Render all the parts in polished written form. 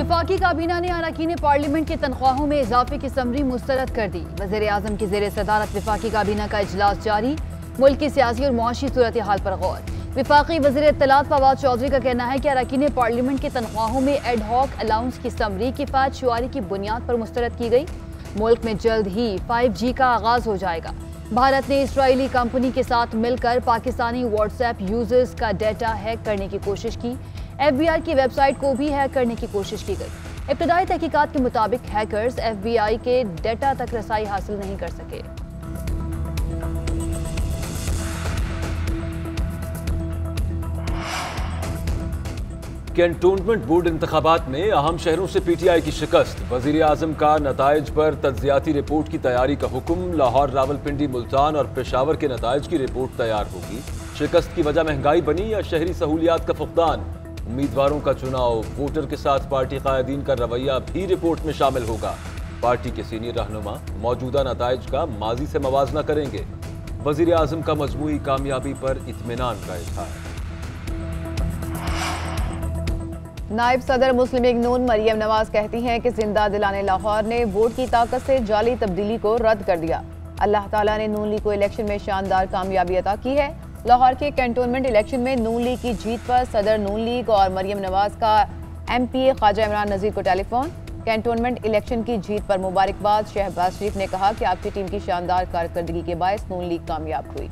वफाकी काबीना ने अरकान पार्लियामेंट की तनख्वाहों में इजाफे की समरी मुस्तरद कर दी। वज़ीर आज़म की ज़ेर सदारत वफाकी काबीना का इजलास जारी। मुल्क की सियासी और मुआशी सूरत हाल पर गौर। वफाकी वज़ीर इत्तलात फवाद चौधरी का कहना है कि अरकान पार्लियामेंट की तनख्वाहों में एड हॉक अलाउंस की समरी किफ़ायत शुमारी की बुनियाद पर मुस्तरद की गई। मुल्क में जल्द ही 5G का आगाज हो जाएगा। भारत ने इसराइली कंपनी के साथ मिलकर पाकिस्तानी व्हाट्सएप यूजर्स का डेटा हैक करने की कोशिश की। FBI की वेबसाइट को भी हैक करने की कोशिश की गई। इब्तदाई तहकीकात के मुताबिक हैकर्स FBI के डेटा तक रसाई हासिल नहीं कर सके। कैंटोनमेंट बोर्ड इंतखाबात में अहम शहरों से PTI की शिकस्त। वजीर आजम का नताइज पर तज्जियाती रिपोर्ट की तैयारी का हुक्म। लाहौर, रावलपिंडी, मुल्तान और पेशावर के नताइज की रिपोर्ट तैयार होगी। शिकस्त की वजह महंगाई बनी या शहरी सहूलियात का फुकदान। उम्मीदवारों का चुनाव, वोटर के साथ पार्टी कायदीन का रवैया भी रिपोर्ट में शामिल होगा। पार्टी के सीनियर रहनुमा मौजूदा नताइज का माजी से मवाजना करेंगे। वजीर आजम का मजमूई कामयाबी पर इत्मीनान का इजहार। नायब सदर मुस्लिम लीग नून मरियम नवाज कहती हैं कि जिंदा दिलाने लाहौर ने वोट की ताकत से जाली तब्दीली को रद्द कर दिया। अल्लाह ताला ने नून लीग को इलेक्शन में शानदार कामयाबी अता की है। लाहौर के कैंटोनमेंट इलेक्शन में नून लीग की जीत पर सदर नून लीग और मरियम नवाज का MPA ख्वाजा इमरान नज़ीर को टेलीफोन। कैंटोनमेंट इलेक्शन की जीत पर मुबारकबाद। शहबाज शरीफ ने कहा कि आपकी टीम की शानदार कारकर्दगी के बायस नून लीग कामयाब हुई।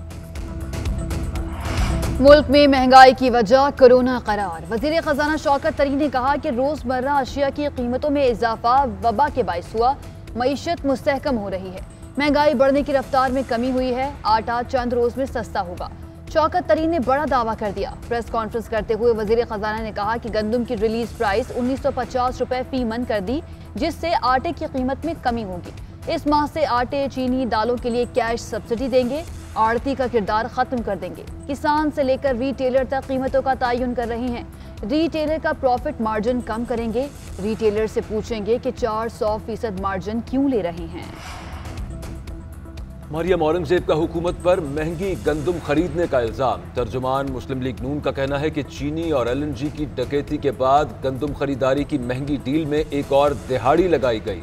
मुल्क में महंगाई की वजह कोरोना करार। वजीर खजाना शौकत तरीन ने कहा कि रोजमर्रा अशिया की कीमतों में इजाफा वबा के बायस हुआ। मईशत मुस्तहकम हो रही है। महंगाई बढ़ने की रफ्तार में कमी हुई है। आटा चंद रोज में सस्ता होगा। शौकत तरीन ने बड़ा दावा कर दिया। प्रेस कॉन्फ्रेंस करते हुए वजीर खजाना ने कहा कि गंदम की रिलीज प्राइस 1950 रुपए फी मन कर दी, जिससे आटे की कीमत में कमी होगी। इस माह से आटे, चीनी, दालों के लिए कैश सब्सिडी देंगे। आड़ती का किरदार खत्म कर देंगे। किसान से लेकर रिटेलर तक कीमतों का तयन कर रहे हैं। रिटेलर का प्रॉफिट मार्जिन कम करेंगे। रिटेलर से पूछेंगे कि 400% मार्जिन क्यों ले रहे हैं। मरियम औरंगजेब का हुकूमत पर महंगी गंदम खरीदने का इल्जाम। तर्जुमान मुस्लिम लीग नून का कहना है कि चीनी और LNG की डकैती के बाद गंदम खरीदारी की महंगी डील में एक और दिहाड़ी लगाई गई।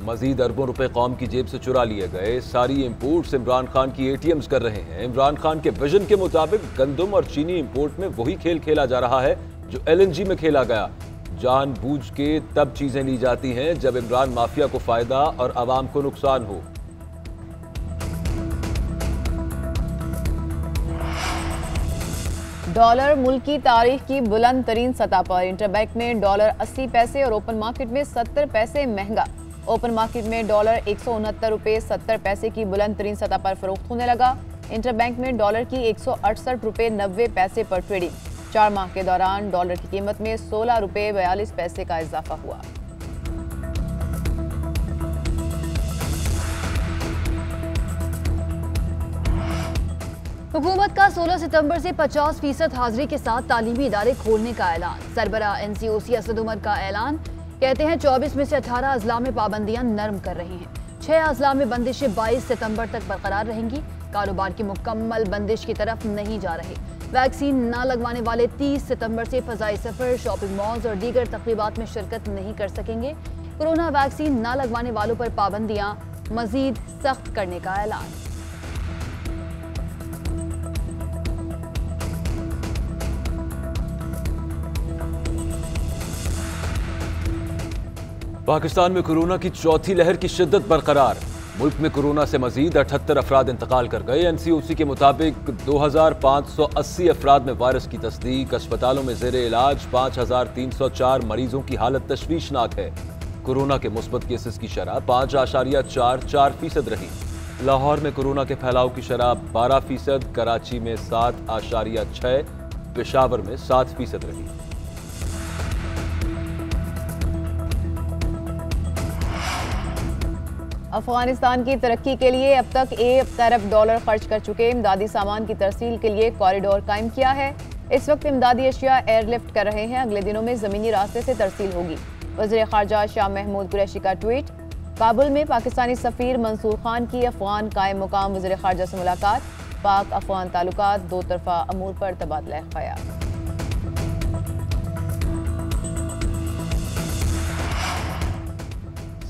मजीद अरबों रुपए कौम की जेब से चुरा लिए गए। सारी इंपोर्ट्स इमरान खान की ATMs कर रहे हैं। इमरान खान के विजन के मुताबिक गंदम और चीनी इंपोर्ट में वही खेल खेला जा रहा है जो LNG में खेला गया। जानबूझ के तब चीजें ली जाती हैं जब इमरान माफिया को फायदा और आवाम को नुकसान हो। डॉलर मुल्क की तारीख की बुलंद तरीन सतह पर। इंटरबैंक में डॉलर 80 पैसे और ओपन मार्केट में 70 पैसे महंगा। ओपन मार्केट में डॉलर 169 रुपये 70 पैसे की बुलंद तरीन सतह पर फरोख्त होने लगा। इंटरबैंक में डॉलर की 168 रुपये 90 पैसे पर ट्रेडिंग। 4 माह के दौरान डॉलर की कीमत में 16 रुपये 42 पैसे का इजाफा हुआ। हुकूमत का 16 सितंबर से 50% हाजिरी के साथ तालीमी इदारे खोलने का ऐलान। सरबराह NCOC असद उमर का ऐलान। कहते हैं 24 में से 18 अजला में पाबंदियां नरम कर रहे हैं। 6 अजला में बंदिशें 22 सितंबर तक बरकरार रहेंगी। कारोबार की मुकम्मल बंदिश की तरफ नहीं जा रहे। वैक्सीन न लगवाने वाले 30 सितंबर से फजाई सफर, शॉपिंग मॉल्स और दीगर तकरीबात में शिरकत नहीं कर सकेंगे। कोरोना वैक्सीन न लगवाने वालों पर पाबंदियां मजीद सख्त करने का ऐलान। पाकिस्तान में कोरोना की चौथी लहर की शिद्दत बरकरार। मुल्क में कोरोना से मजीद 78 अफराद इंतकाल कर गए। NCOC के मुताबिक 2580 अफराद में वायरस की तस्दीक। अस्पतालों में जेर इलाज 5304 मरीजों की हालत तशवीशनाक है। कोरोना के मुस्बत केसेस की शरह 5.44% रही। लाहौर में कोरोना के फैलाव की शरह 12%, कराची में 7.6%, पेशावर में 7% रही। अफगानिस्तान की तरक्की के लिए अब तक 1 अरब डॉलर खर्च कर चुके। इमदादी सामान की तरसील के लिए कॉरिडोर कायम किया है। इस वक्त इमदादी अशिया एयरलिफ्ट कर रहे हैं। अगले दिनों में जमीनी रास्ते से तरसील होगी। वज़ीर ख़ारजा शाह महमूद कुरैशी का ट्वीट। काबुल में पाकिस्तानी सफ़ीर मंसूर खान की अफगान कायम मुकाम वज़ीर ख़ारजा से मुलाकात। पाक अफगान ताल्लुकात दो तरफ़ा अमूर पर तबादला ख्याल।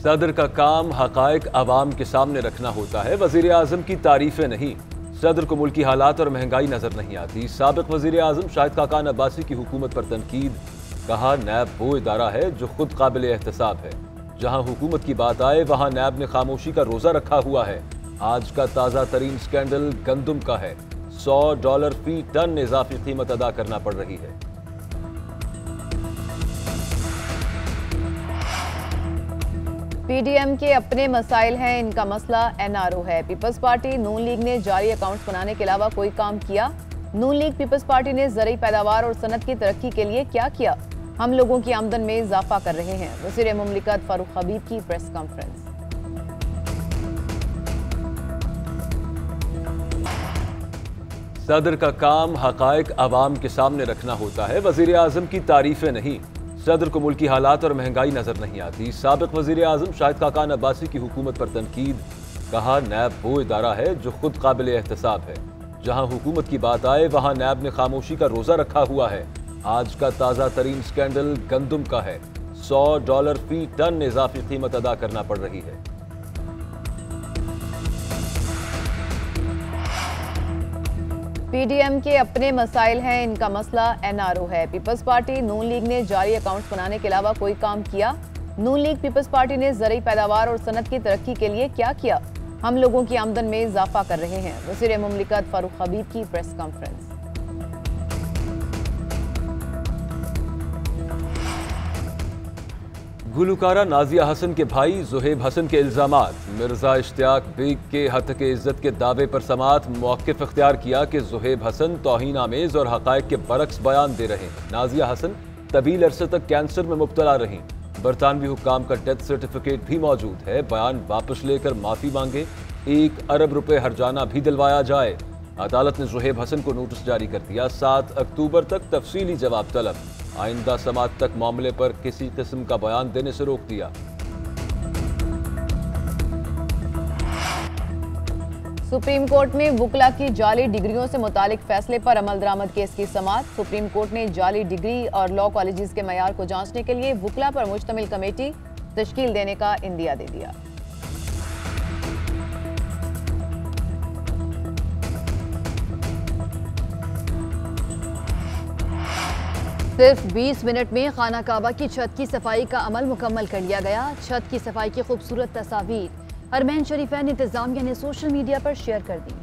सदर का काम हकायक आवाम के सामने रखना होता है, वजीर आजम की तारीफें नहीं। सदर को मुल्की हालात और महंगाई नजर नहीं आती। साबिक वजीर आजम शाहिद खाकान अब्बासी की हुकूमत पर तनकीद। कहा नैब वो इदारा है जो खुद काबिल एहतसाब है। जहां हुकूमत की बात आए वहां नैब ने खामोशी का रोजा रखा हुआ है। आज का ताज़ा तरीन स्कैंडल गंदुम का है। $100 फी टन इजाफी कीमत अदा करना पड़ रही है। पीडीएम के अपने मसाइल हैं, इनका मसला एनआरओ है। पीपल्स पार्टी नून लीग ने जारी अकाउंट्स बनाने के अलावा कोई काम किया? नून लीग पीपल्स पार्टी ने ज़रूरी पैदावार और सनत की तरक्की के लिए क्या किया? हम लोगों की आमदन में इजाफा कर रहे हैं। वज़ीर मुमलिकत फारूक हबीब की प्रेस कॉन्फ्रेंस। सदर का काम हकायक आवाम के सामने रखना होता है, वजीर आजम की तारीफें नहीं। सदर को मुल्की हालात और महंगाई नजर नहीं आती। साबिक वजीर आजम शाहिद खाकान अब्बासी की हुकूमत पर तनकीद। कहा नैब वो इदारा है जो खुद काबिल एहतसाब है। जहां हुकूमत की बात आए वहां नैब ने खामोशी का रोजा रखा हुआ है। आज का ताज़ा तरीन स्कैंडल गंदुम का है। $100 फी टन इजाफी कीमत अदा करना पड़ रही है। पीडीएम के अपने मसाइल हैं, इनका मसला एनआरओ है। पीपल्स पार्टी नून लीग ने जारी अकाउंट्स बनाने के अलावा कोई काम किया? नून लीग पीपल्स पार्टी ने ज़रूरी पैदावार और सनत की तरक्की के लिए क्या किया? हम लोगों की आमदन में इजाफा कर रहे हैं। वज़ीर मुमलिकत फारूक हबीब की प्रेस कॉन्फ्रेंस। गुलकारा नाजिया हसन के भाई ज़ुहैब हसन के इल्जामात। मिर्जा इश्तियाक बेग के हत्क इज्जत के दावे पर समात मौक़िफ़ इख्तियार किया कि ज़ुहैब हसन तौहीन आमेज़ और हक़ाइक़ के बरक्स बयान दे रहे हैं। नाजिया हसन तवील अरसे तक कैंसर में मुब्तला रहीं। बरतानवी हुक्काम का डेथ सर्टिफिकेट भी मौजूद है। बयान वापस लेकर माफ़ी मांगे, 1 अरब रुपए हर्जाना भी दिलवाया जाए। अदालत ने ज़ुहैब हसन को नोटिस जारी कर दिया। 7 अक्टूबर तक तफसीली जवाब तलब। आइंदा समात तक मामले पर किसी किस्म का बयान देने से रोक दिया। सुप्रीम कोर्ट में वुकला की जाली डिग्रियों से मुतालिक फैसले पर अमल दरामद केस की समात। सुप्रीम कोर्ट ने जाली डिग्री और लॉ कॉलेजेस के मयार को जांचने के लिए वुकला पर मुश्तमिल कमेटी तश्कील देने का इंदिया दे दिया। सिर्फ 20 मिनट में खाना काबा की छत की सफाई का अमल मुकम्मल कर लिया गया। छत की सफाई की खूबसूरत तस्वीर हरमैन शरीफैन इंतजामिया ने सोशल मीडिया पर शेयर कर दी।